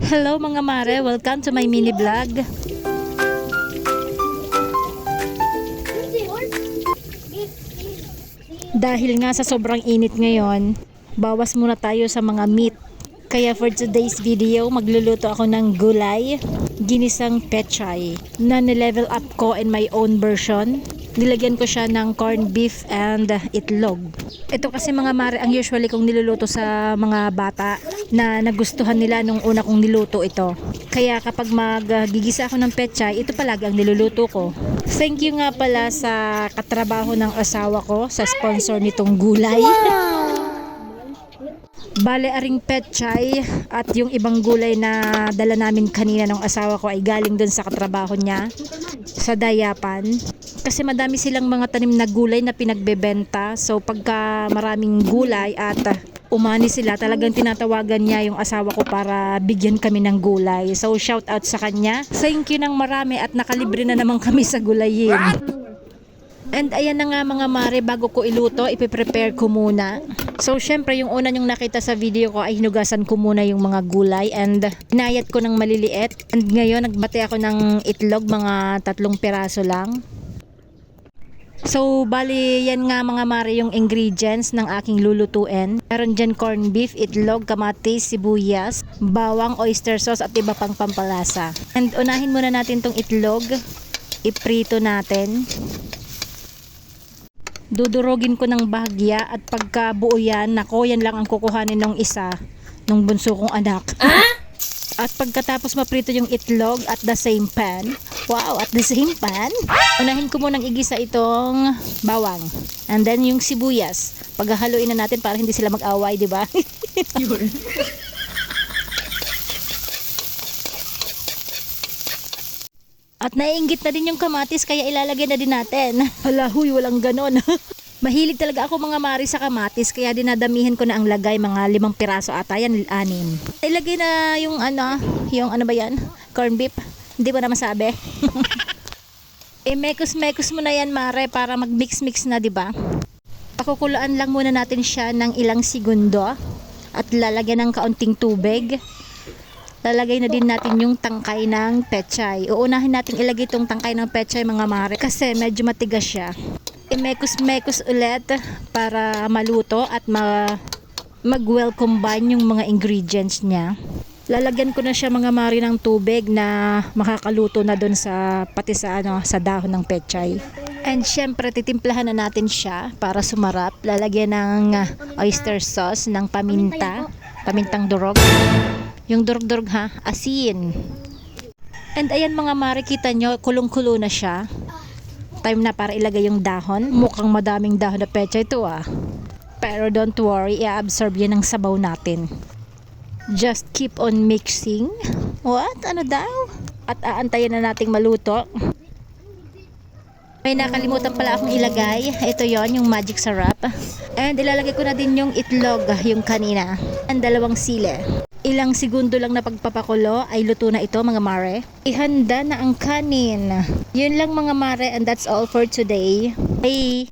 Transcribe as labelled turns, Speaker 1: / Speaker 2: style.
Speaker 1: Hello mga mare, welcome to my mini vlog. Dahil nga sa sobrang init ngayon, bawas muna tayo sa mga meat. Kaya for today's video, magluluto ako ng gulay, ginisang pechay, na nilevel up ko in my own version. Nilagyan ko siya ng corned beef and itlog. Ito kasi mga mare ang usually kong niluluto sa mga bata na nagustuhan nila nung una kong niluto ito. Kaya kapag magigisa ako ng pechay, ito palagi ang niluluto ko. Thank you nga pala sa katrabaho ng asawa ko sa sponsor nitong gulay. Bale aring pechay at yung ibang gulay na dala namin kanina ng asawa ko ay galing dun sa katrabaho niya sa Dayapan. Kasi madami silang mga tanim na gulay na pinagbebenta. So pagka maraming gulay at umani sila, talagang tinatawagan niya yung asawa ko para bigyan kami ng gulay. So shout out sa kanya. Thank you ng marami at nakalibre na naman kami sa gulayin. And ayan na nga mga mare, bago ko iluto, ipiprepare ko muna. So syempre yung una yung nakita sa video ko ay hinugasan ko muna yung mga gulay and inayat ko ng maliliit. And ngayon nagbate ako ng itlog, mga 3 piraso lang. So bali yan nga mga mare yung ingredients ng aking lulutuin. Meron dyan corned beef, itlog, kamatis, sibuyas, bawang, oyster sauce at iba pang pampalasa. And unahin muna natin tong itlog, iprito natin. Dudurogin ko ng bahagya at pagka buo yan, nako yan lang ang kukuhanin ng isa nung bunso kong anak. At pagkatapos maprito yung itlog at the same pan, wow, at the same pan, unahin ko munang igisa itong bawang. And then yung sibuyas, paghahaluin na natin para hindi sila mag-away, di ba? At naiinggit na din yung kamatis kaya ilalagay na din natin. Hala, huy, walang ganon. Mahilig talaga ako mga mari sa kamatis kaya dinadamihan ko na ang lagay, mga 5 piraso ata yan, 6. Ilagay na yung ano ba yan? Corned beef. Hindi ko na masabi. Mekos-mekos mo na yan mare para mag-mix-mix na, di ba? Pakukulaan lang muna natin siya ng ilang segundo at lalagyan ng kaunting tubig. Lalagay na din natin yung tangkay ng pechay. Uunahin natin ilagay itong tangkay ng pechay mga mare kasi medyo matigas siya. Imekos-mekos ulit para maluto at mag-well combine yung mga ingredients niya. Lalagyan ko na siya mga mare ng tubig na makakaluto na doon sa pati sa dahon ng pechay. And syempre titimplahan na natin siya para sumarap. Lalagyan ng oyster sauce, ng pamintang durog. Yung durog-durog ha, asin. And ayan mga mare, kita nyo, kulong-kulo na siya. Time na para ilagay yung dahon. Mukhang madaming dahon na pechay ito Pero don't worry, i-absorb yan ng sabaw natin. Just keep on mixing. What? Ano daw? At aantayin na nating maluto. May nakalimutan pala akong ilagay. Ito yon yung magic sarap. And ilalagay ko na din yung itlog, yung kanina. And 2 sili. Ilang segundo lang na pagpapakulo ay luto na ito mga mare. Ihanda na ang kanin. Yun lang mga mare, and that's all for today. Bye!